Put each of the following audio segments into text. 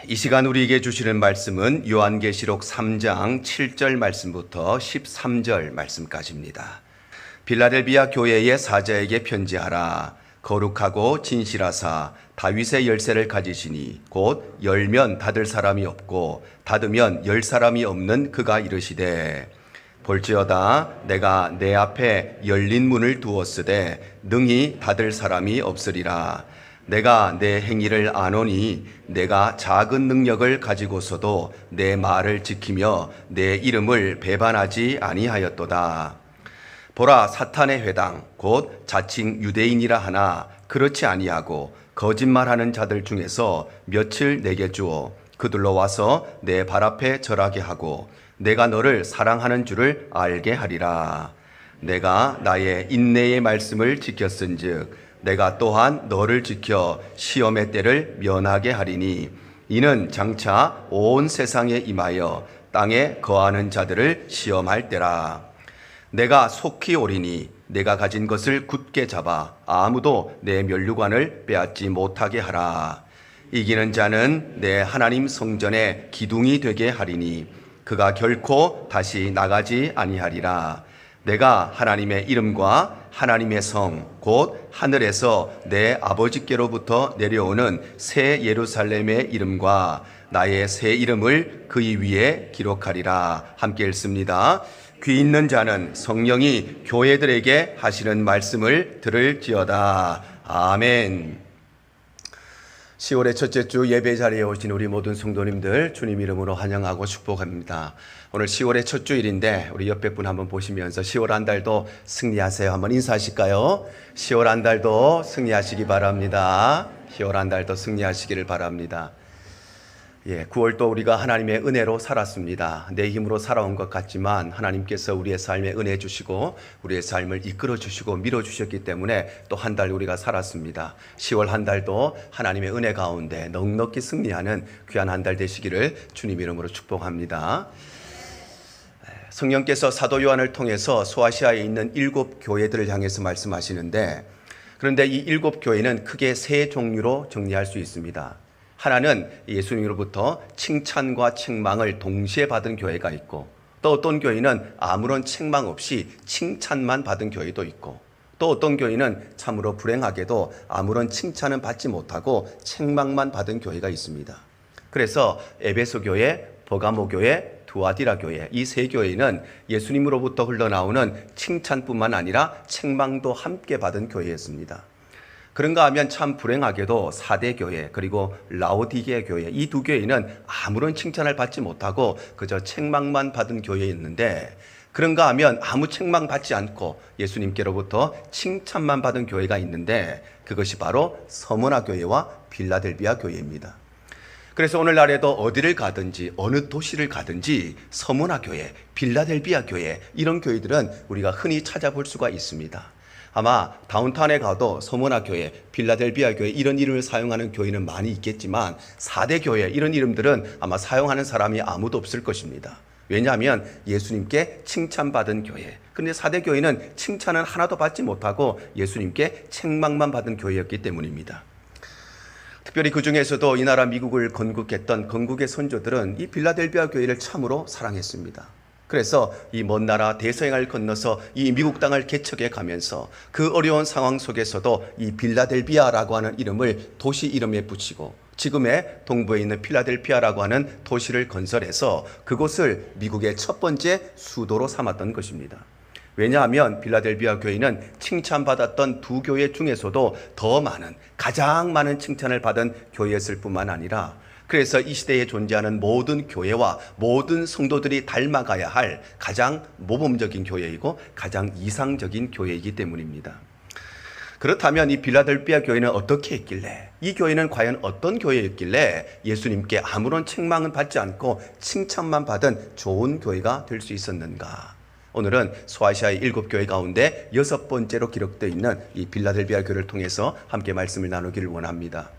이 시간 우리에게 주시는 말씀은 요한계시록 3장 7절 말씀부터 13절 말씀까지입니다. 빌라델비아 교회의 사자에게 편지하라. 거룩하고 진실하사 다윗의 열쇠를 가지시니 곧 열면 닫을 사람이 없고 닫으면 열 사람이 없는 그가 이르시되 볼지어다 내가 내 앞에 열린 문을 두었으되 능히 닫을 사람이 없으리라. 내가 내 행위를 아노니 내가 작은 능력을 가지고서도 내 말을 지키며 내 이름을 배반하지 아니하였도다. 보라, 사탄의 회당 곧 자칭 유대인이라 하나 그렇지 아니하고 거짓말하는 자들 중에서 며칠 내게 주어 그들로 와서 내 발 앞에 절하게 하고 내가 너를 사랑하는 줄을 알게 하리라. 내가 나의 인내의 말씀을 지켰은즉 내가 또한 너를 지켜 시험의 때를 면하게 하리니 이는 장차 온 세상에 임하여 땅에 거하는 자들을 시험할 때라. 내가 속히 오리니 내가 가진 것을 굳게 잡아 아무도 내 면류관을 빼앗지 못하게 하라. 이기는 자는 내 하나님 성전의 기둥이 되게 하리니 그가 결코 다시 나가지 아니하리라. 내가 하나님의 이름과 하나님의 성 곧 하늘에서 내 아버지께로부터 내려오는 새 예루살렘의 이름과 나의 새 이름을 그의 위에 기록하리라. 함께 읽습니다. 귀 있는 자는 성령이 교회들에게 하시는 말씀을 들을지어다. 아멘. 10월의 첫째 주 예배 자리에 오신 우리 모든 성도님들 주님 이름으로 환영하고 축복합니다. 오늘 10월의 첫 주일인데 우리 옆에 분 한번 보시면서 10월 한 달도 승리하세요. 한번 인사하실까요? 10월 한 달도 승리하시기 바랍니다. 10월 한 달도 승리하시기를 바랍니다. 9월도 우리가 하나님의 은혜로 살았습니다. 내 힘으로 살아온 것 같지만 하나님께서 우리의 삶에 은혜 주시고 우리의 삶을 이끌어 주시고 밀어 주셨기 때문에 또 한 달 우리가 살았습니다. 10월 한 달도 하나님의 은혜 가운데 넉넉히 승리하는 귀한 한 달 되시기를 주님 이름으로 축복합니다. 성령께서 사도 요한을 통해서 소아시아에 있는 7 교회들을 향해서 말씀하시는데, 그런데 이 7 교회는 크게 3 종류로 정리할 수 있습니다. 하나는 예수님으로부터 칭찬과 책망을 동시에 받은 교회가 있고, 또 어떤 교회는 아무런 책망 없이 칭찬만 받은 교회도 있고, 또 어떤 교회는 참으로 불행하게도 아무런 칭찬은 받지 못하고 책망만 받은 교회가 있습니다. 그래서 에베소 교회, 버가모 교회, 두아디라 교회, 이 3 교회는 예수님으로부터 흘러나오는 칭찬뿐만 아니라 책망도 함께 받은 교회였습니다. 그런가 하면 참 불행하게도 4대 교회 그리고 라오디게 교회, 이 2 교회는 아무런 칭찬을 받지 못하고 그저 책망만 받은 교회였는데, 그런가 하면 아무 책망 받지 않고 예수님께로부터 칭찬만 받은 교회가 있는데, 그것이 바로 서머나 교회와 빌라델비아 교회입니다. 그래서 오늘날에도 어디를 가든지 어느 도시를 가든지 서머나 교회, 빌라델비아 교회, 이런 교회들은 우리가 흔히 찾아볼 수가 있습니다. 아마 다운타운에 가도 서머나 교회, 빌라델비아 교회 이런 이름을 사용하는 교회는 많이 있겠지만 4대 교회 이런 이름들은 아마 사용하는 사람이 아무도 없을 것입니다. 왜냐하면 예수님께 칭찬받은 교회, 그런데 4대 교회는 칭찬은 하나도 받지 못하고 예수님께 책망만 받은 교회였기 때문입니다. 특별히 그 중에서도 이 나라 미국을 건국했던 건국의 선조들은 이 빌라델비아 교회를 참으로 사랑했습니다. 그래서 이 먼 나라 대서양을 건너서 이 미국 땅을 개척해 가면서 그 어려운 상황 속에서도 이 빌라델비아라고 하는 이름을 도시 이름에 붙이고 지금의 동부에 있는 필라델피아라고 하는 도시를 건설해서 그곳을 미국의 첫 번째 수도로 삼았던 것입니다. 왜냐하면 빌라델비아 교회는 칭찬받았던 2 교회 중에서도 더 많은, 가장 많은 칭찬을 받은 교회였을 뿐만 아니라, 그래서 이 시대에 존재하는 모든 교회와 모든 성도들이 닮아가야 할 가장 모범적인 교회이고 가장 이상적인 교회이기 때문입니다. 그렇다면 이 빌라델비아 교회는 어떻게 했길래, 이 교회는 과연 어떤 교회였길래 예수님께 아무런 책망은 받지 않고 칭찬만 받은 좋은 교회가 될 수 있었는가? 오늘은 소아시아의 7 교회 가운데 6번째로 기록되어 있는 이 빌라델비아 교회를 통해서 함께 말씀을 나누기를 원합니다.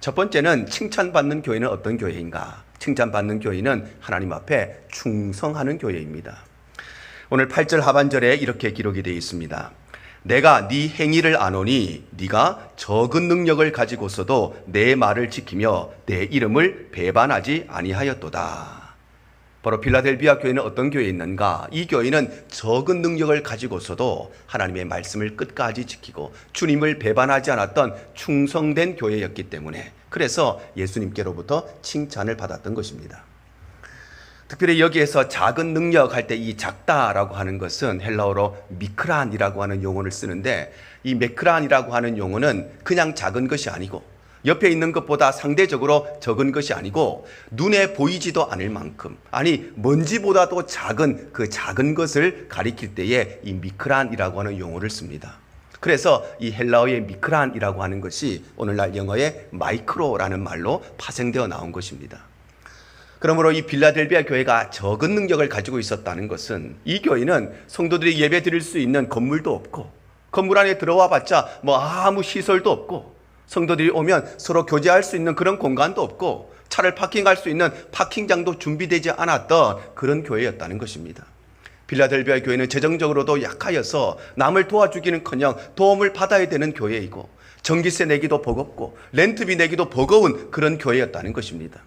첫 번째는 칭찬받는 교회는 어떤 교회인가? 칭찬받는 교회는 하나님 앞에 충성하는 교회입니다. 오늘 8절 하반절에 이렇게 기록이 되어 있습니다. 내가 네 행위를 아노니 네가 적은 능력을 가지고서도 내 말을 지키며 내 이름을 배반하지 아니하였도다. 바로 필라델비아 교회는 어떤 교회에 있는가? 이 교회는 적은 능력을 가지고서도 하나님의 말씀을 끝까지 지키고 주님을 배반하지 않았던 충성된 교회였기 때문에, 그래서 예수님께로부터 칭찬을 받았던 것입니다. 특별히 여기에서 작은 능력 할 때 이 작다라고 하는 것은 헬라어로 미크란이라고 하는 용어를 쓰는데, 이 미크란이라고 하는 용어는 그냥 작은 것이 아니고 옆에 있는 것보다 상대적으로 적은 것이 아니고 눈에 보이지도 않을 만큼, 아니 먼지보다도 작은 그 작은 것을 가리킬 때에 이 미크란이라고 하는 용어를 씁니다. 그래서 이 헬라어의 미크란이라고 하는 것이 오늘날 영어의 마이크로라는 말로 파생되어 나온 것입니다. 그러므로 이 빌라델비아 교회가 적은 능력을 가지고 있었다는 것은, 이 교회는 성도들이 예배 드릴 수 있는 건물도 없고 건물 안에 들어와 봤자 아무 시설도 없고 성도들이 오면 서로 교제할 수 있는 그런 공간도 없고 차를 파킹할 수 있는 파킹장도 준비되지 않았던 그런 교회였다는 것입니다. 빌라델비아 교회는 재정적으로도 약하여서 남을 도와주기는커녕 도움을 받아야 되는 교회이고 전기세 내기도 버겁고 렌트비 내기도 버거운 그런 교회였다는 것입니다.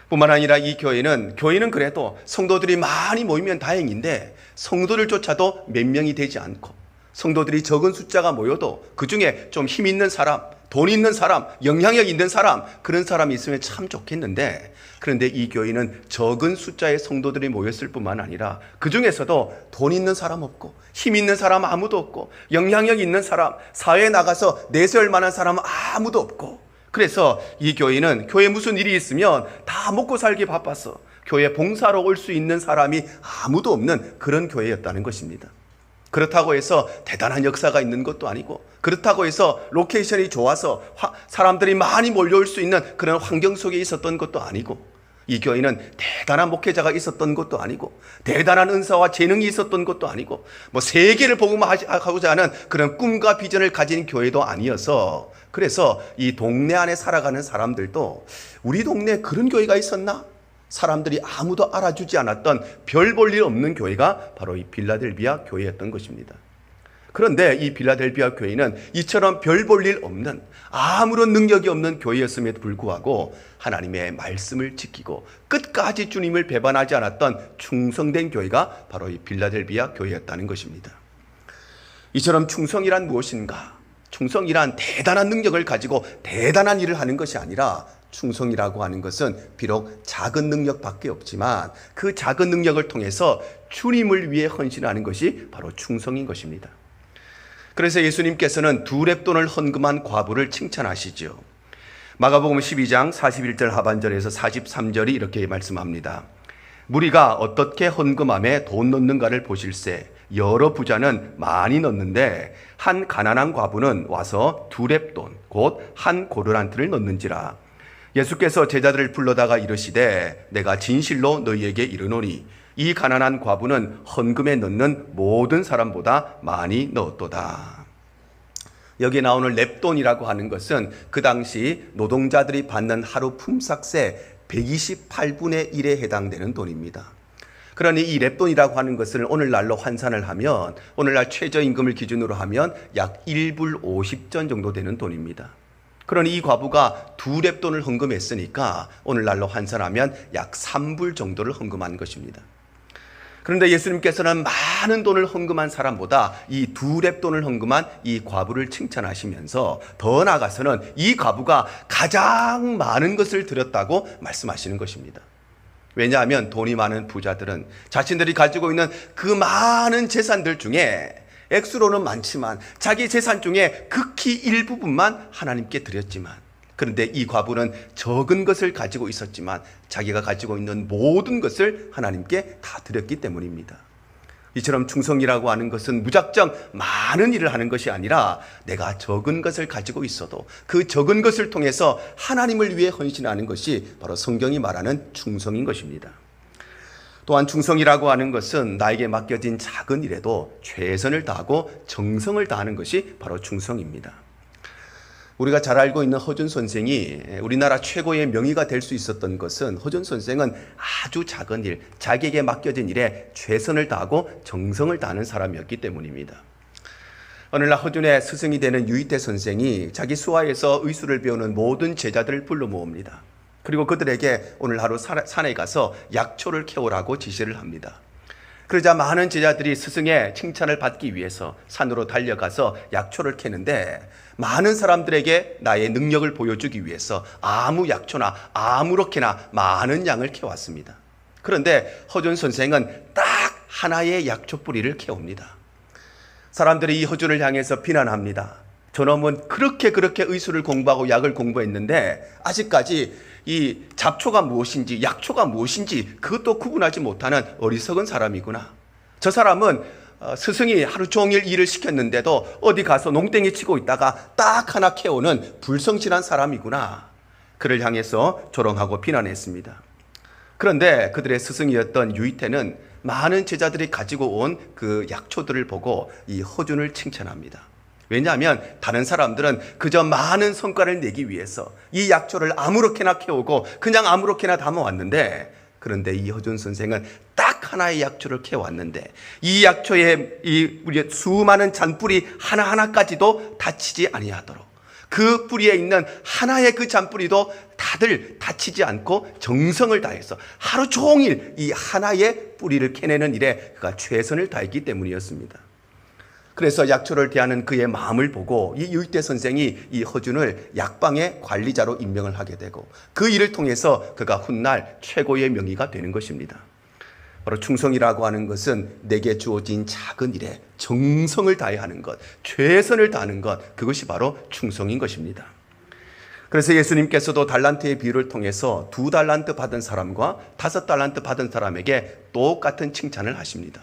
뿐만 아니라 이 교회는 그래도 성도들이 많이 모이면 다행인데 성도들조차도 몇 명이 되지 않고 성도들이 적은 숫자가 모여도 그 중에 좀 힘 있는 사람, 돈 있는 사람, 영향력 있는 사람, 그런 사람이 있으면 참 좋겠는데, 그런데 이 교회는 적은 숫자의 성도들이 모였을 뿐만 아니라 그 중에서도 돈 있는 사람 없고 힘 있는 사람 아무도 없고 영향력 있는 사람, 사회에 나가서 내세울 만한 사람은 아무도 없고, 그래서 이 교회는 교회에 무슨 일이 있으면 다 먹고 살기 바빠서 교회 봉사로 올 수 있는 사람이 아무도 없는 그런 교회였다는 것입니다. 그렇다고 해서 대단한 역사가 있는 것도 아니고, 그렇다고 해서 로케이션이 좋아서 사람들이 많이 몰려올 수 있는 그런 환경 속에 있었던 것도 아니고, 이 교회는 대단한 목회자가 있었던 것도 아니고 대단한 은사와 재능이 있었던 것도 아니고 세계를 복음화하고자 하는 그런 꿈과 비전을 가진 교회도 아니어서, 그래서 이 동네 안에 살아가는 사람들도 우리 동네에 그런 교회가 있었나? 사람들이 아무도 알아주지 않았던 별 볼 일 없는 교회가 바로 이 빌라델비아 교회였던 것입니다. 그런데 이 빌라델비아 교회는 이처럼 별 볼 일 없는, 아무런 능력이 없는 교회였음에도 불구하고 하나님의 말씀을 지키고 끝까지 주님을 배반하지 않았던 충성된 교회가 바로 이 빌라델비아 교회였다는 것입니다. 이처럼 충성이란 무엇인가? 충성이란 대단한 능력을 가지고 대단한 일을 하는 것이 아니라, 충성이라고 하는 것은 비록 작은 능력밖에 없지만 그 작은 능력을 통해서 주님을 위해 헌신하는 것이 바로 충성인 것입니다. 그래서 예수님께서는 2렙돈을 헌금한 과부를 칭찬하시죠. 마가복음 12장 41절 하반절에서 43절이 이렇게 말씀합니다. 무리가 어떻게 헌금함에 돈 넣는가를 보실세. 여러 부자는 많이 넣는데 한 가난한 과부는 와서 2렙돈 곧 한 고르란트를 넣는지라. 예수께서 제자들을 불러다가 이르시되 내가 진실로 너희에게 이르노니 이 가난한 과부는 헌금에 넣는 모든 사람보다 많이 넣었도다. 여기 나오는 렙돈이라고 하는 것은 그 당시 노동자들이 받는 하루 품삯의 128분의 1에 해당되는 돈입니다. 그러니 이 렙돈이라고 하는 것을 오늘날로 환산을 하면, 오늘날 최저임금을 기준으로 하면 약 1불 50전 정도 되는 돈입니다. 그러니 이 과부가 2렙돈을 헌금했으니까 오늘날로 환산하면 약 3불 정도를 헌금한 것입니다. 그런데 예수님께서는 많은 돈을 헌금한 사람보다 이 2렙돈을 헌금한 이 과부를 칭찬하시면서 더 나아가서는 이 과부가 가장 많은 것을 드렸다고 말씀하시는 것입니다. 왜냐하면 돈이 많은 부자들은 자신들이 가지고 있는 그 많은 재산들 중에 액수로는 많지만 자기 재산 중에 극히 일부분만 하나님께 드렸지만, 그런데 이 과부는 적은 것을 가지고 있었지만 자기가 가지고 있는 모든 것을 하나님께 다 드렸기 때문입니다. 이처럼 충성이라고 하는 것은 무작정 많은 일을 하는 것이 아니라 내가 적은 것을 가지고 있어도 그 적은 것을 통해서 하나님을 위해 헌신하는 것이 바로 성경이 말하는 충성인 것입니다. 또한 충성이라고 하는 것은 나에게 맡겨진 작은 일에도 최선을 다하고 정성을 다하는 것이 바로 충성입니다. 우리가 잘 알고 있는 허준 선생이 우리나라 최고의 명의가 될 수 있었던 것은, 허준 선생은 아주 작은 일, 자기에게 맡겨진 일에 최선을 다하고 정성을 다하는 사람이었기 때문입니다. 어느 날 허준의 스승이 되는 유이태 선생이 자기 수하에서 의술을 배우는 모든 제자들을 불러 모읍니다. 그리고 그들에게 오늘 하루 산에 가서 약초를 캐오라고 지시를 합니다. 그러자 많은 제자들이 스승의 칭찬을 받기 위해서 산으로 달려가서 약초를 캐는데, 많은 사람들에게 나의 능력을 보여주기 위해서 아무 약초나 아무렇게나 많은 양을 캐왔습니다. 그런데 허준 선생은 딱 하나의 약초 뿌리를 캐옵니다. 사람들이 이 허준을 향해서 비난합니다. 저놈은 그렇게 의술을 공부하고 약을 공부했는데 아직까지 이 잡초가 무엇인지 약초가 무엇인지 그것도 구분하지 못하는 어리석은 사람이구나. 저 사람은 스승이 하루 종일 일을 시켰는데도 어디 가서 농땡이 치고 있다가 딱 하나 캐오는 불성실한 사람이구나. 그를 향해서 조롱하고 비난했습니다. 그런데 그들의 스승이었던 유이태는 많은 제자들이 가지고 온 그 약초들을 보고 이 허준을 칭찬합니다. 왜냐하면 다른 사람들은 그저 많은 성과를 내기 위해서 이 약초를 아무렇게나 캐오고 그냥 아무렇게나 담아왔는데, 그런데 이 허준 선생은 딱 하나의 약초를 캐왔는데 이 약초에 우리 수많은 잔뿌리 하나하나까지도 다치지 아니하도록, 그 뿌리에 있는 하나의 그 잔뿌리도 다들 다치지 않고 정성을 다해서 하루 종일 이 하나의 뿌리를 캐내는 일에 그가 최선을 다했기 때문이었습니다. 그래서 약초를 대하는 그의 마음을 보고 이 유이태 선생이 이 허준을 약방의 관리자로 임명을 하게 되고, 그 일을 통해서 그가 훗날 최고의 명의가 되는 것입니다. 바로 충성이라고 하는 것은 내게 주어진 작은 일에 정성을 다해야 하는 것, 최선을 다하는 것, 그것이 바로 충성인 것입니다. 그래서 예수님께서도 달란트의 비유를 통해서 2달란트 받은 사람과 5달란트 받은 사람에게 똑같은 칭찬을 하십니다.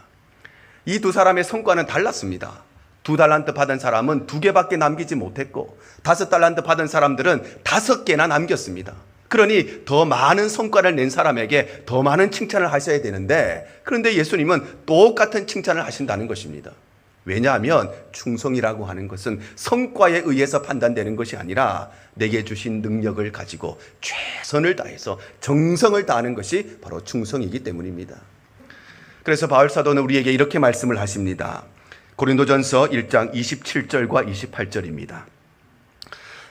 이 두 사람의 성과는 달랐습니다. 2달란트 받은 사람은 2개밖에 남기지 못했고 5달란트 받은 사람들은 5개나 남겼습니다. 그러니 더 많은 성과를 낸 사람에게 더 많은 칭찬을 하셔야 되는데, 그런데 예수님은 똑같은 칭찬을 하신다는 것입니다. 왜냐하면 충성이라고 하는 것은 성과에 의해서 판단되는 것이 아니라 내게 주신 능력을 가지고 최선을 다해서 정성을 다하는 것이 바로 충성이기 때문입니다. 그래서 바울 사도는 우리에게 이렇게 말씀을 하십니다. 고린도전서 1장 27절과 28절입니다.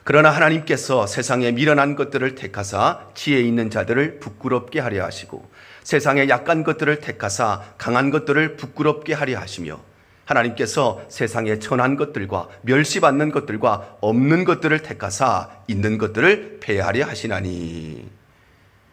그러나 하나님께서 세상에 미련한 것들을 택하사 지혜 있는 자들을 부끄럽게 하려 하시고, 세상에 약한 것들을 택하사 강한 것들을 부끄럽게 하려 하시며, 하나님께서 세상에 천한 것들과 멸시받는 것들과 없는 것들을 택하사 있는 것들을 폐하려 하시나니.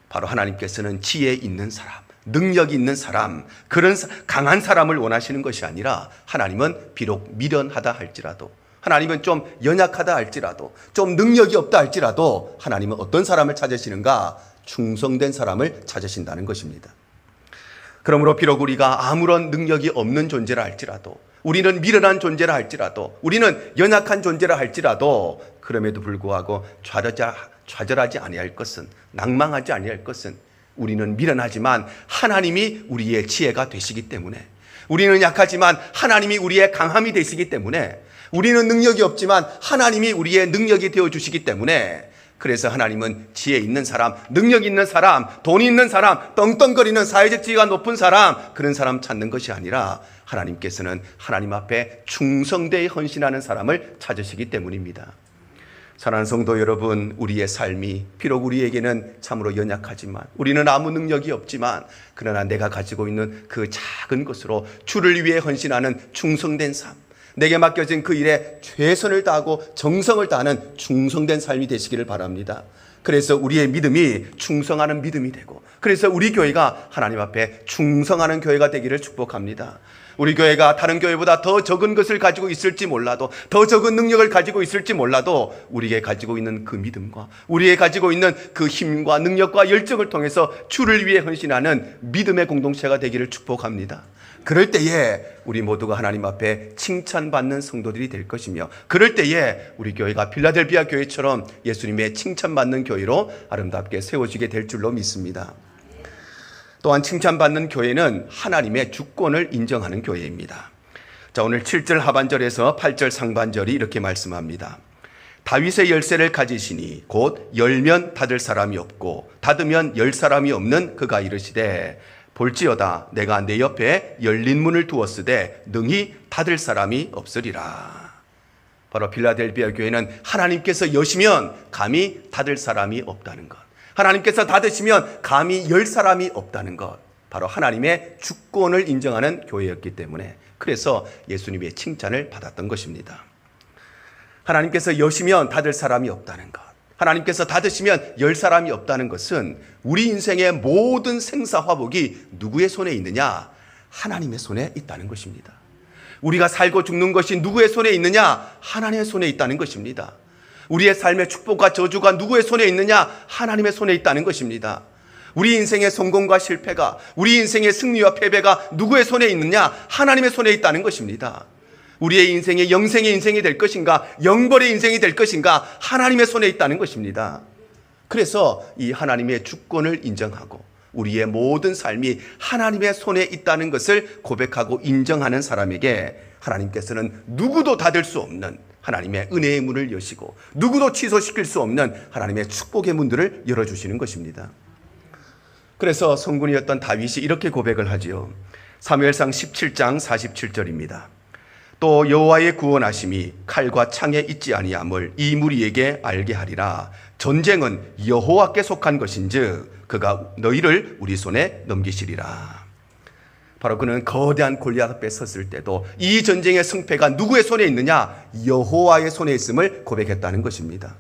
바로 하나님께서는 지혜 있는 사람, 능력이 있는 사람, 그런 강한 사람을 원하시는 것이 아니라, 하나님은 비록 미련하다 할지라도, 하나님은 좀 연약하다 할지라도, 좀 능력이 없다 할지라도 하나님은 어떤 사람을 찾으시는가? 충성된 사람을 찾으신다는 것입니다. 그러므로 비록 우리가 아무런 능력이 없는 존재라 할지라도, 우리는 미련한 존재라 할지라도, 우리는 연약한 존재라 할지라도, 그럼에도 불구하고 좌절하지 아니할 것은, 낭망하지 아니할 것은, 우리는 미련하지만 하나님이 우리의 지혜가 되시기 때문에, 우리는 약하지만 하나님이 우리의 강함이 되시기 때문에, 우리는 능력이 없지만 하나님이 우리의 능력이 되어주시기 때문에, 그래서 하나님은 지혜 있는 사람, 능력 있는 사람, 돈 있는 사람, 떵떵거리는 사회적 지위가 높은 사람, 그런 사람 찾는 것이 아니라 하나님께서는 하나님 앞에 충성되이 헌신하는 사람을 찾으시기 때문입니다. 사랑하는 성도 여러분, 우리의 삶이 비록 우리에게는 참으로 연약하지만, 우리는 아무 능력이 없지만, 그러나 내가 가지고 있는 그 작은 것으로 주를 위해 헌신하는 충성된 삶, 내게 맡겨진 그 일에 최선을 다하고 정성을 다하는 충성된 삶이 되시기를 바랍니다. 그래서 우리의 믿음이 충성하는 믿음이 되고, 그래서 우리 교회가 하나님 앞에 충성하는 교회가 되기를 축복합니다. 우리 교회가 다른 교회보다 더 적은 것을 가지고 있을지 몰라도, 더 적은 능력을 가지고 있을지 몰라도, 우리에게 가지고 있는 그 믿음과 우리에게 가지고 있는 그 힘과 능력과 열정을 통해서 주를 위해 헌신하는 믿음의 공동체가 되기를 축복합니다. 그럴 때에 우리 모두가 하나님 앞에 칭찬받는 성도들이 될 것이며, 그럴 때에 우리 교회가 필라델비아 교회처럼 예수님의 칭찬받는 교회로 아름답게 세워지게 될 줄로 믿습니다. 또한 칭찬받는 교회는 하나님의 주권을 인정하는 교회입니다. 자, 오늘 7절 하반절에서 8절 상반절이 이렇게 말씀합니다. 다윗의 열쇠를 가지시니 곧 열면 닫을 사람이 없고 닫으면 열 사람이 없는 그가 이르시되, 볼지어다 내가 내 옆에 열린 문을 두었으되 능히 닫을 사람이 없으리라. 바로 빌라델비아 교회는 하나님께서 여시면 감히 닫을 사람이 없다는 것, 하나님께서 닫으시면 감히 열 사람이 없다는 것, 바로 하나님의 주권을 인정하는 교회였기 때문에, 그래서 예수님의 칭찬을 받았던 것입니다. 하나님께서 여시면 닫을 사람이 없다는 것, 하나님께서 닫으시면 열 사람이 없다는 것은 우리 인생의 모든 생사화복이 누구의 손에 있느냐? 하나님의 손에 있다는 것입니다. 우리가 살고 죽는 것이 누구의 손에 있느냐? 하나님의 손에 있다는 것입니다. 우리의 삶의 축복과 저주가 누구의 손에 있느냐? 하나님의 손에 있다는 것입니다. 우리 인생의 성공과 실패가, 우리 인생의 승리와 패배가 누구의 손에 있느냐? 하나님의 손에 있다는 것입니다. 우리의 인생이 영생의 인생이 될 것인가, 영벌의 인생이 될 것인가, 하나님의 손에 있다는 것입니다. 그래서 이 하나님의 주권을 인정하고 우리의 모든 삶이 하나님의 손에 있다는 것을 고백하고 인정하는 사람에게 하나님께서는 누구도 닫을 수 없는 하나님의 은혜의 문을 여시고 누구도 취소시킬 수 없는 하나님의 축복의 문들을 열어주시는 것입니다. 그래서 성군이었던 다윗이 이렇게 고백을 하지요. 사무엘상 17장 47절입니다. 또 여호와의 구원하심이 칼과 창에 있지 아니함을 이 무리에게 알게 하리라. 전쟁은 여호와께 속한 것인즉 그가 너희를 우리 손에 넘기시리라. 바로 그는 거대한 골리앗 앞에 섰을 때도 이 전쟁의 승패가 누구의 손에 있느냐? 여호와의 손에 있음을 고백했다는 것입니다.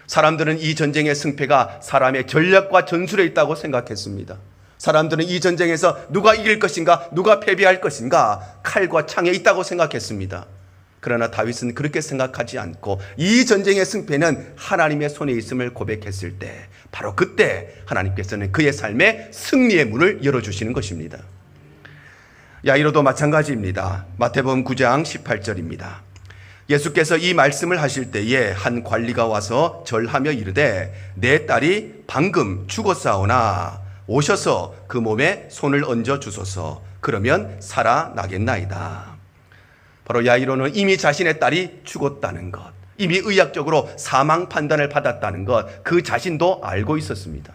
사람들은 이 전쟁의 승패가 사람의 전략과 전술에 있다고 생각했습니다. 사람들은 이 전쟁에서 누가 이길 것인가, 누가 패배할 것인가, 칼과 창에 있다고 생각했습니다. 그러나 다윗은 그렇게 생각하지 않고 이 전쟁의 승패는 하나님의 손에 있음을 고백했을 때, 바로 그때 하나님께서는 그의 삶에 승리의 문을 열어주시는 것입니다. 야이로도 마찬가지입니다. 마태복음 9장 18절입니다. 예수께서 이 말씀을 하실 때에 한 관리가 와서 절하며 이르되 내 딸이 방금 죽었사오나 오셔서 그 몸에 손을 얹어 주소서. 그러면 살아나겠나이다. 바로 야이로는 이미 자신의 딸이 죽었다는 것, 이미 의학적으로 사망 판단을 받았다는 것, 그 자신도 알고 있었습니다.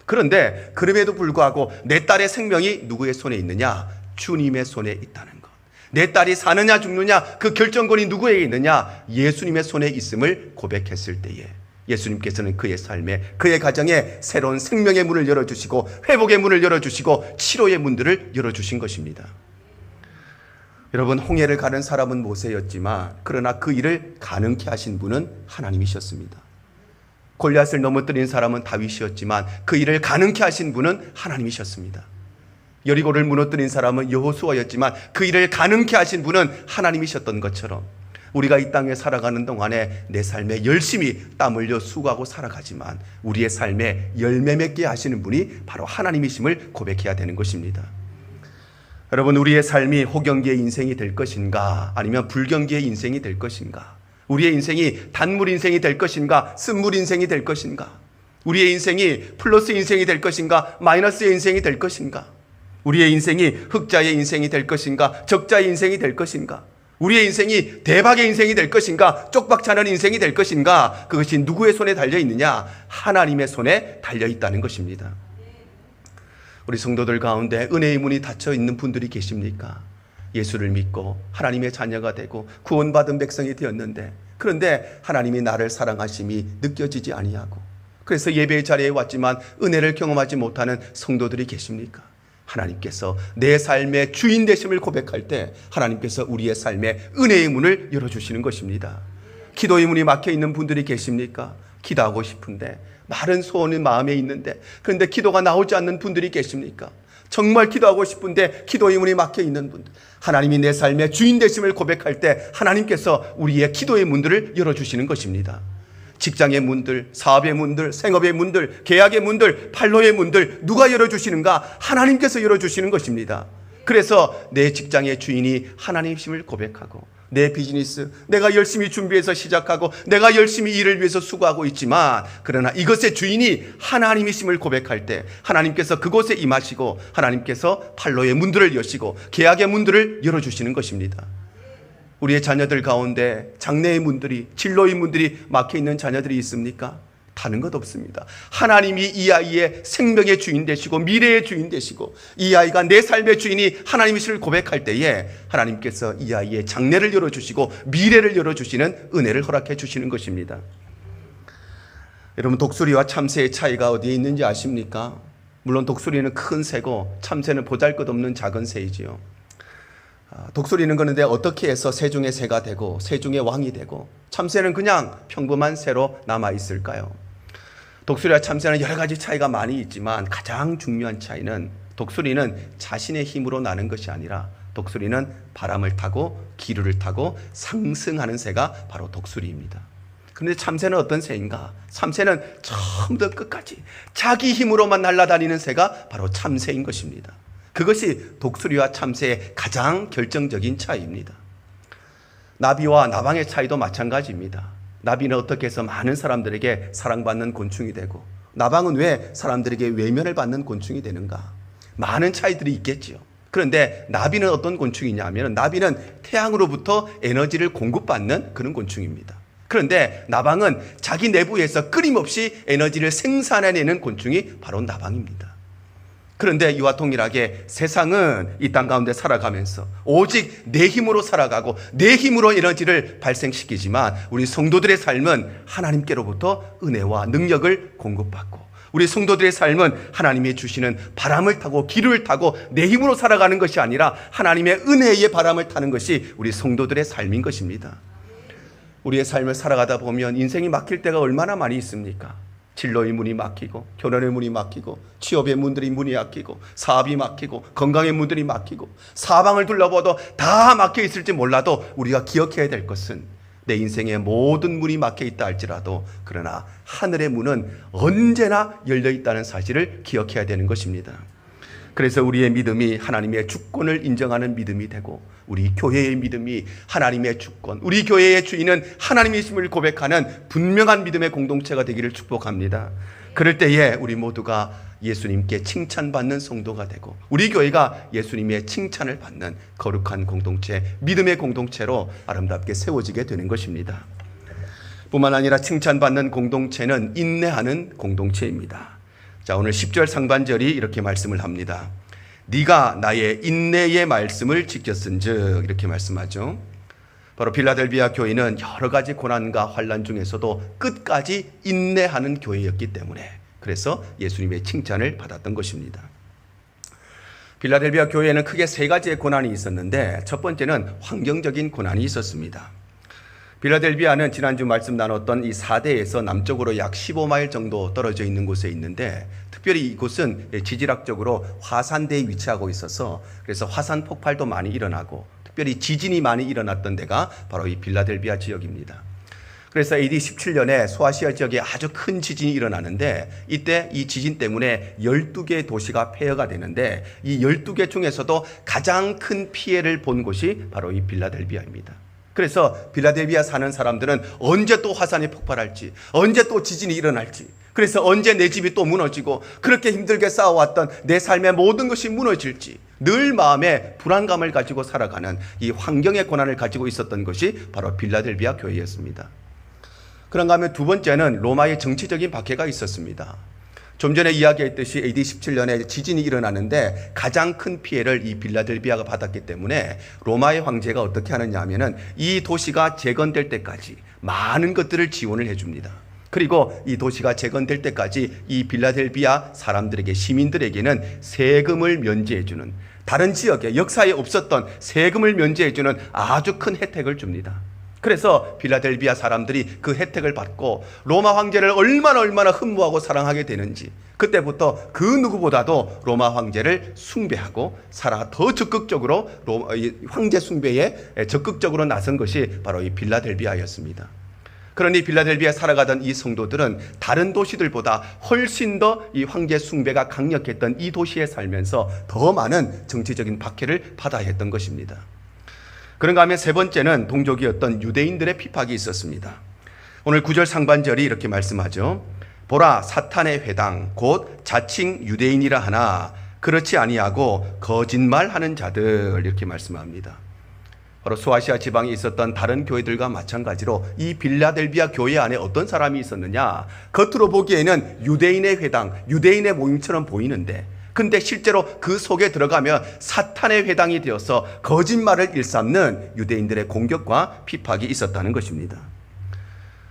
그런데 그럼에도 불구하고 내 딸의 생명이 누구의 손에 있느냐? 주님의 손에 있다는 것. 내 딸이 사느냐 죽느냐 그 결정권이 누구에게 있느냐? 예수님의 손에 있음을 고백했을 때에 예수님께서는 그의 삶에, 그의 가정에 새로운 생명의 문을 열어주시고 회복의 문을 열어주시고 치료의 문들을 열어주신 것입니다. 여러분, 홍해를 가는 사람은 모세였지만 그러나 그 일을 가능케 하신 분은 하나님이셨습니다. 골리앗을 넘어뜨린 사람은 다윗이었지만 그 일을 가능케 하신 분은 하나님이셨습니다. 여리고를 무너뜨린 사람은 여호수아였지만 그 일을 가능케 하신 분은 하나님이셨던 것처럼 우리가 이 땅에 살아가는 동안에 내 삶에 열심히 땀 흘려 수고하고 살아가지만 우리의 삶에 열매 맺게 하시는 분이 바로 하나님이심을 고백해야 되는 것입니다. 여러분, 우리의 삶이 호경기의 인생이 될 것인가, 아니면 불경기의 인생이 될 것인가? 우리의 인생이 단물 인생이 될 것인가, 쓴물 인생이 될 것인가? 우리의 인생이 플러스 인생이 될 것인가, 마이너스의 인생이 될 것인가? 우리의 인생이 흑자의 인생이 될 것인가, 적자의 인생이 될 것인가? 우리의 인생이 대박의 인생이 될 것인가, 쪽박차는 인생이 될 것인가? 그것이 누구의 손에 달려 있느냐? 하나님의 손에 달려 있다는 것입니다. 우리 성도들 가운데 은혜의 문이 닫혀 있는 분들이 계십니까? 예수를 믿고 하나님의 자녀가 되고 구원받은 백성이 되었는데, 그런데 하나님이 나를 사랑하심이 느껴지지 아니하고, 그래서 예배의 자리에 왔지만 은혜를 경험하지 못하는 성도들이 계십니까? 하나님께서 내 삶의 주인 되심을 고백할 때 하나님께서 우리의 삶에 은혜의 문을 열어주시는 것입니다. 기도의 문이 막혀 있는 분들이 계십니까? 기도하고 싶은데, 마른 소원이 마음에 있는데, 그런데 기도가 나오지 않는 분들이 계십니까? 정말 기도하고 싶은데 기도의 문이 막혀 있는 분들, 하나님이 내 삶의 주인 되심을 고백할 때 하나님께서 우리의 기도의 문들을 열어주시는 것입니다. 직장의 문들, 사업의 문들, 생업의 문들, 계약의 문들, 판로의 문들, 누가 열어주시는가? 하나님께서 열어주시는 것입니다. 그래서 내 직장의 주인이 하나님이심을 고백하고, 내 비즈니스, 내가 열심히 준비해서 시작하고 내가 열심히 일을 위해서 수고하고 있지만, 그러나 이것의 주인이 하나님이심을 고백할 때 하나님께서 그곳에 임하시고 하나님께서 판로의 문들을 여시고 계약의 문들을 열어주시는 것입니다. 우리의 자녀들 가운데 장래의 문들이, 진로의 문들이 막혀있는 자녀들이 있습니까? 다른 것 없습니다. 하나님이 이 아이의 생명의 주인 되시고 미래의 주인 되시고 이 아이가 내 삶의 주인이 하나님이시를 고백할 때에 하나님께서 이 아이의 장래를 열어주시고 미래를 열어주시는 은혜를 허락해 주시는 것입니다. 여러분, 독수리와 참새의 차이가 어디에 있는지 아십니까? 물론 독수리는 큰 새고 참새는 보잘것없는 작은 새이지요. 독수리는 그런데 어떻게 해서 새 중의 새가 되고 새 중의 왕이 되고 참새는 그냥 평범한 새로 남아있을까요? 독수리와 참새는 여러 가지 차이가 많이 있지만 가장 중요한 차이는 독수리는 자신의 힘으로 나는 것이 아니라 독수리는 바람을 타고 기류를 타고 상승하는 새가 바로 독수리입니다. 그런데 참새는 어떤 새인가? 참새는 처음부터 끝까지 자기 힘으로만 날아다니는 새가 바로 참새인 것입니다. 그것이 독수리와 참새의 가장 결정적인 차이입니다. 나비와 나방의 차이도 마찬가지입니다. 나비는 어떻게 해서 많은 사람들에게 사랑받는 곤충이 되고 나방은 왜 사람들에게 외면을 받는 곤충이 되는가? 많은 차이들이 있겠지요. 그런데 나비는 어떤 곤충이냐 하면 나비는 태양으로부터 에너지를 공급받는 그런 곤충입니다. 그런데 나방은 자기 내부에서 끊임없이 에너지를 생산해내는 곤충이 바로 나방입니다. 그런데 이와 동일하게 세상은 이 땅 가운데 살아가면서 오직 내 힘으로 살아가고 내 힘으로 에너지를 발생시키지만 우리 성도들의 삶은 하나님께로부터 은혜와 능력을 공급받고 우리 성도들의 삶은 하나님이 주시는 바람을 타고 기류를 타고 내 힘으로 살아가는 것이 아니라 하나님의 은혜의 바람을 타는 것이 우리 성도들의 삶인 것입니다. 우리의 삶을 살아가다 보면 인생이 막힐 때가 얼마나 많이 있습니까? 진로의 문이 막히고 결혼의 문이 막히고 취업의 문들이 문이 막히고 사업이 막히고 건강의 문들이 막히고 사방을 둘러봐도 다 막혀 있을지 몰라도 우리가 기억해야 될 것은 내 인생의 모든 문이 막혀 있다 할지라도 그러나 하늘의 문은 언제나 열려 있다는 사실을 기억해야 되는 것입니다. 그래서 우리의 믿음이 하나님의 주권을 인정하는 믿음이 되고 우리 교회의 믿음이 하나님의 주권, 우리 교회의 주인은 하나님이심을 고백하는 분명한 믿음의 공동체가 되기를 축복합니다. 그럴 때에 우리 모두가 예수님께 칭찬받는 성도가 되고 우리 교회가 예수님의 칭찬을 받는 거룩한 공동체, 믿음의 공동체로 아름답게 세워지게 되는 것입니다. 뿐만 아니라 칭찬받는 공동체는 인내하는 공동체입니다. 자, 오늘 10절 상반절이 이렇게 말씀을 합니다. 네가 나의 인내의 말씀을 지켰은즉, 이렇게 말씀하죠. 바로 빌라델비아 교회는 여러 가지 고난과 환난 중에서도 끝까지 인내하는 교회였기 때문에 그래서 예수님의 칭찬을 받았던 것입니다. 빌라델비아 교회에는 크게 세 가지의 고난이 있었는데 첫 번째는 환경적인 고난이 있었습니다. 빌라델비아는 지난주 말씀 나눴던 이 사대에서 남쪽으로 약 15마일 정도 떨어져 있는 곳에 있는데 특별히 이곳은 지질학적으로 화산대에 위치하고 있어서 그래서 화산 폭발도 많이 일어나고 특별히 지진이 많이 일어났던 데가 바로 이 빌라델비아 지역입니다. 그래서 AD 17년에 소아시아 지역에 아주 큰 지진이 일어나는데 이때 이 지진 때문에 12개의 도시가 폐허가 되는데 이 12개 중에서도 가장 큰 피해를 본 곳이 바로 이 빌라델비아입니다. 그래서 빌라델비아 사는 사람들은 언제 또 화산이 폭발할지, 언제 또 지진이 일어날지, 그래서 언제 내 집이 또 무너지고 그렇게 힘들게 쌓아왔던 내 삶의 모든 것이 무너질지 늘 마음에 불안감을 가지고 살아가는 이 환경의 고난을 가지고 있었던 것이 바로 빌라델비아 교회였습니다. 그런가 하면 두 번째는 로마의 정치적인 박해가 있었습니다. 좀 전에 이야기했듯이 AD 17년에 지진이 일어나는데 가장 큰 피해를 이 빌라델비아가 받았기 때문에 로마의 황제가 어떻게 하느냐 하면은 이 도시가 재건될 때까지 많은 것들을 지원을 해줍니다. 그리고 이 도시가 재건될 때까지 이 빌라델비아 사람들에게, 시민들에게는 세금을 면제해주는, 다른 지역에 역사에 없었던 세금을 면제해주는 아주 큰 혜택을 줍니다. 그래서 빌라델비아 사람들이 그 혜택을 받고 로마 황제를 얼마나 흠모하고 사랑하게 되는지 그때부터 그 누구보다도 로마 황제를 숭배하고 더 적극적으로 황제 숭배에 적극적으로 나선 것이 바로 이 빌라델비아였습니다. 그러니 빌라델비아에 살아가던 이 성도들은 다른 도시들보다 훨씬 더 이 황제 숭배가 강력했던 이 도시에 살면서 더 많은 정치적인 박해를 받아야 했던 것입니다. 그런가 하면 세 번째는 동족이었던 유대인들의 핍박이 있었습니다. 오늘 9절 상반절이 이렇게 말씀하죠. 보라, 사탄의 회당 곧 자칭 유대인이라 하나 그렇지 아니하고 거짓말하는 자들, 이렇게 말씀합니다. 바로 소아시아 지방에 있었던 다른 교회들과 마찬가지로 이 빌라델비아 교회 안에 어떤 사람이 있었느냐? 겉으로 보기에는 유대인의 회당, 유대인의 모임처럼 보이는데, 근데 실제로 그 속에 들어가면 사탄의 회당이 되어서 거짓말을 일삼는 유대인들의 공격과 핍박이 있었다는 것입니다.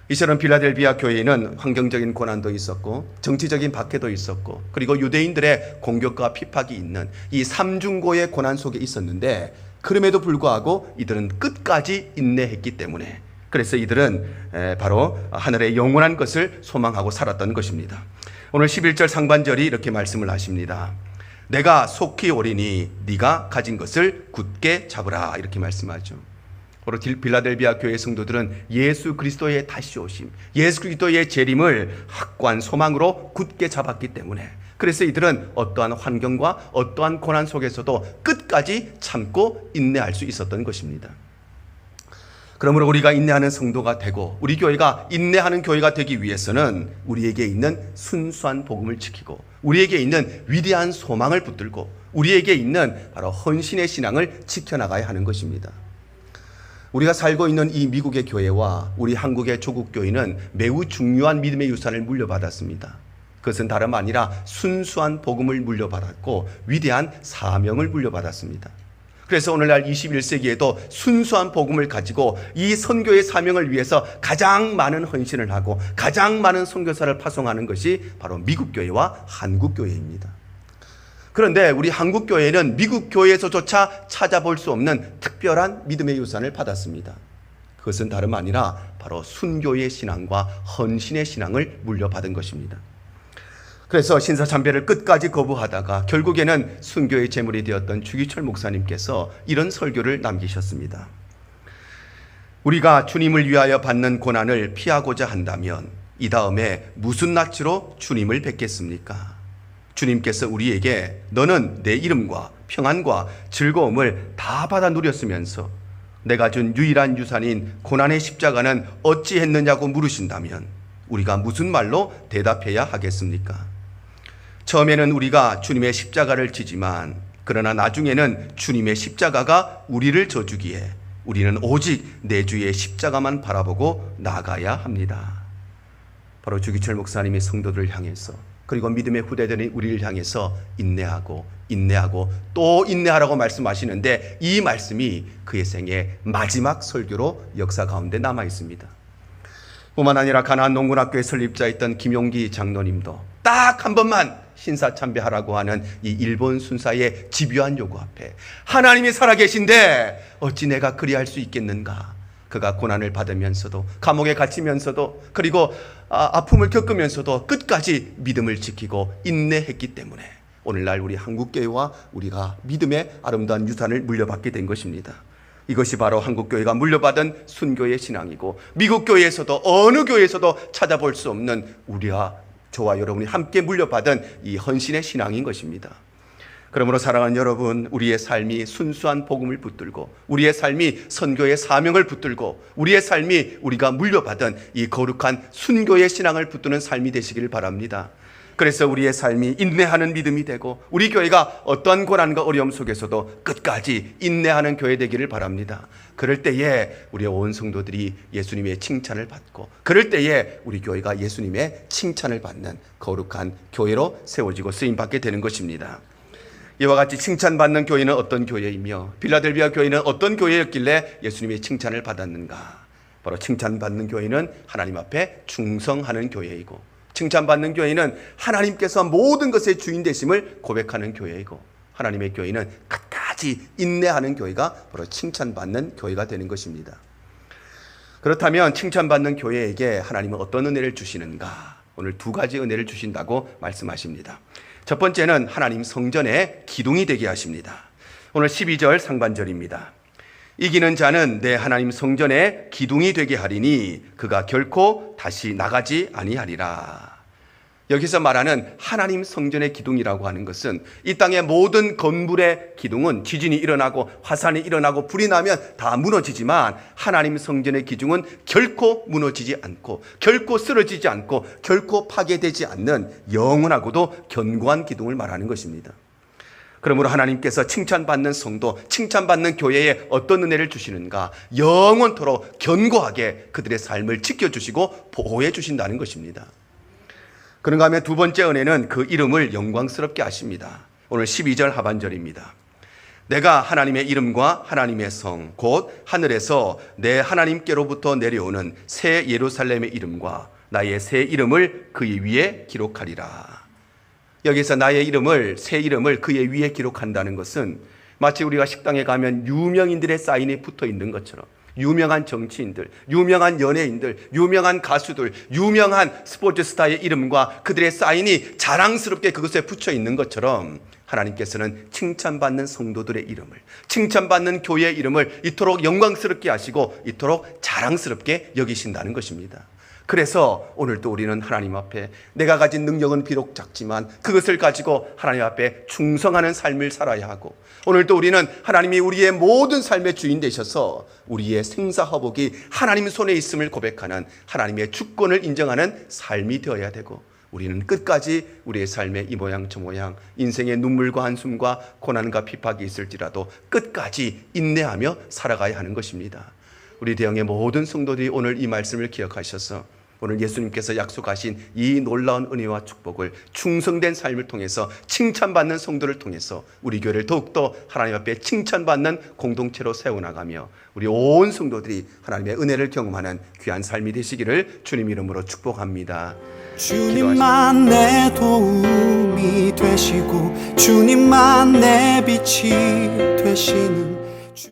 이처럼 빌라델비아 교회에는 환경적인 고난도 있었고 정치적인 박해도 있었고 그리고 유대인들의 공격과 핍박이 있는 이 삼중고의 고난 속에 있었는데, 그럼에도 불구하고 이들은 끝까지 인내했기 때문에, 그래서 이들은 바로 하늘의 영원한 것을 소망하고 살았던 것입니다. 오늘 11절 상반절이 이렇게 말씀을 하십니다. 내가 속히 오리니 네가 가진 것을 굳게 잡으라, 이렇게 말씀하죠. 바로 빌라델비아 교회 성도들은 예수 그리스도의 다시 오심, 예수 그리스도의 재림을 확고한 소망으로 굳게 잡았기 때문에, 그래서 이들은 어떠한 환경과 어떠한 고난 속에서도 끝까지 참고 인내할 수 있었던 것입니다. 그러므로 우리가 인내하는 성도가 되고 우리 교회가 인내하는 교회가 되기 위해서는 우리에게 있는 순수한 복음을 지키고 우리에게 있는 위대한 소망을 붙들고 우리에게 있는 바로 헌신의 신앙을 지켜나가야 하는 것입니다. 우리가 살고 있는 이 미국의 교회와 우리 한국의 조국 교회는 매우 중요한 믿음의 유산을 물려받았습니다. 그것은 다름 아니라 순수한 복음을 물려받았고 위대한 사명을 물려받았습니다. 그래서 오늘날 21세기에도 순수한 복음을 가지고 이 선교의 사명을 위해서 가장 많은 헌신을 하고 가장 많은 선교사를 파송하는 것이 바로 미국 교회와 한국 교회입니다. 그런데 우리 한국 교회는 미국 교회에서조차 찾아볼 수 없는 특별한 믿음의 유산을 받았습니다. 그것은 다름 아니라 바로 순교의 신앙과 헌신의 신앙을 물려받은 것입니다. 그래서 신사참배를 끝까지 거부하다가 결국에는 순교의 제물이 되었던 주기철 목사님께서 이런 설교를 남기셨습니다. 우리가 주님을 위하여 받는 고난을 피하고자 한다면 이 다음에 무슨 낯으로 주님을 뵙겠습니까? 주님께서 우리에게 너는 내 이름과 평안과 즐거움을 다 받아 누렸으면서 내가 준 유일한 유산인 고난의 십자가는 어찌했느냐고 물으신다면 우리가 무슨 말로 대답해야 하겠습니까? 처음에는 우리가 주님의 십자가를 지지만 그러나 나중에는 주님의 십자가가 우리를 져주기에 우리는 오직 내 주의 십자가만 바라보고 나가야 합니다. 바로 주기철 목사님이 성도들을 향해서 그리고 믿음의 후대들인 우리를 향해서 인내하고 또 인내하라고 말씀하시는데, 이 말씀이 그의 생의 마지막 설교로 역사 가운데 남아 있습니다. 뿐만 아니라 가나안 농군학교의 설립자였던 김용기 장로님도 딱 한 번만 신사참배하라고 하는 이 일본 순사의 집요한 요구 앞에 하나님이 살아계신데 어찌 내가 그리할 수 있겠는가? 그가 고난을 받으면서도 감옥에 갇히면서도 그리고 아픔을 겪으면서도 끝까지 믿음을 지키고 인내했기 때문에 오늘날 우리 한국교회와 우리가 믿음의 아름다운 유산을 물려받게 된 것입니다. 이것이 바로 한국교회가 물려받은 순교의 신앙이고 미국 교회에서도 어느 교회에서도 찾아볼 수 없는 우리와 저와 여러분이 함께 물려받은 이 헌신의 신앙인 것입니다. 그러므로 사랑하는 여러분, 우리의 삶이 순수한 복음을 붙들고 우리의 삶이 선교의 사명을 붙들고 우리의 삶이 우리가 물려받은 이 거룩한 순교의 신앙을 붙드는 삶이 되시기를 바랍니다. 그래서 우리의 삶이 인내하는 믿음이 되고 우리 교회가 어떠한 고난과 어려움 속에서도 끝까지 인내하는 교회 되기를 바랍니다. 그럴 때에 우리의 온 성도들이 예수님의 칭찬을 받고 그럴 때에 우리 교회가 예수님의 칭찬을 받는 거룩한 교회로 세워지고 쓰임받게 되는 것입니다. 이와 같이 칭찬받는 교회는 어떤 교회이며 빌라델비아 교회는 어떤 교회였길래 예수님의 칭찬을 받았는가? 바로 칭찬받는 교회는 하나님 앞에 충성하는 교회이고 칭찬받는 교회는 하나님께서 모든 것의 주인 되심을 고백하는 교회이고 하나님의 교회는 끝까지 인내하는 교회가 바로 칭찬받는 교회가 되는 것입니다. 그렇다면 칭찬받는 교회에게 하나님은 어떤 은혜를 주시는가? 오늘 두 가지 은혜를 주신다고 말씀하십니다. 첫 번째는 하나님 성전의 기둥이 되게 하십니다. 오늘 12절 상반절입니다. 이기는 자는 내 하나님 성전의 기둥이 되게 하리니 그가 결코 다시 나가지 아니하리라. 여기서 말하는 하나님 성전의 기둥이라고 하는 것은 이 땅의 모든 건물의 기둥은 지진이 일어나고 화산이 일어나고 불이 나면 다 무너지지만 하나님 성전의 기둥은 결코 무너지지 않고 결코 쓰러지지 않고 결코 파괴되지 않는 영원하고도 견고한 기둥을 말하는 것입니다. 그러므로 하나님께서 칭찬받는 성도, 칭찬받는 교회에 어떤 은혜를 주시는가? 영원토록 견고하게 그들의 삶을 지켜주시고 보호해 주신다는 것입니다. 그런가 하면 두 번째 은혜는 그 이름을 영광스럽게 하십니다. 오늘 12절 하반절입니다. 내가 하나님의 이름과 하나님의 성, 곧 하늘에서 내 하나님께로부터 내려오는 새 예루살렘의 이름과 나의 새 이름을 그의 위에 기록하리라. 여기서 나의 이름을, 새 이름을 그의 위에 기록한다는 것은 마치 우리가 식당에 가면 유명인들의 사인이 붙어 있는 것처럼, 유명한 정치인들, 유명한 연예인들, 유명한 가수들, 유명한 스포츠 스타의 이름과 그들의 사인이 자랑스럽게 그것에 붙여 있는 것처럼 하나님께서는 칭찬받는 성도들의 이름을, 칭찬받는 교회의 이름을 이토록 영광스럽게 하시고 이토록 자랑스럽게 여기신다는 것입니다. 그래서 오늘도 우리는 하나님 앞에 내가 가진 능력은 비록 작지만 그것을 가지고 하나님 앞에 충성하는 삶을 살아야 하고, 오늘도 우리는 하나님이 우리의 모든 삶의 주인 되셔서 우리의 생사화복이 하나님 손에 있음을 고백하는 하나님의 주권을 인정하는 삶이 되어야 되고, 우리는 끝까지 우리의 삶의 이 모양 저 모양, 인생의 눈물과 한숨과 고난과 핍박이 있을지라도 끝까지 인내하며 살아가야 하는 것입니다. 우리 대형의 모든 성도들이 오늘 이 말씀을 기억하셔서 오늘 예수님께서 약속하신 이 놀라운 은혜와 축복을 충성된 삶을 통해서, 칭찬받는 성도를 통해서 우리 교회를 더욱더 하나님 앞에 칭찬받는 공동체로 세워나가며 우리 온 성도들이 하나님의 은혜를 경험하는 귀한 삶이 되시기를 주님 이름으로 축복합니다. 주님만 내 도움이 되시고 주님만 내 빛이 되시는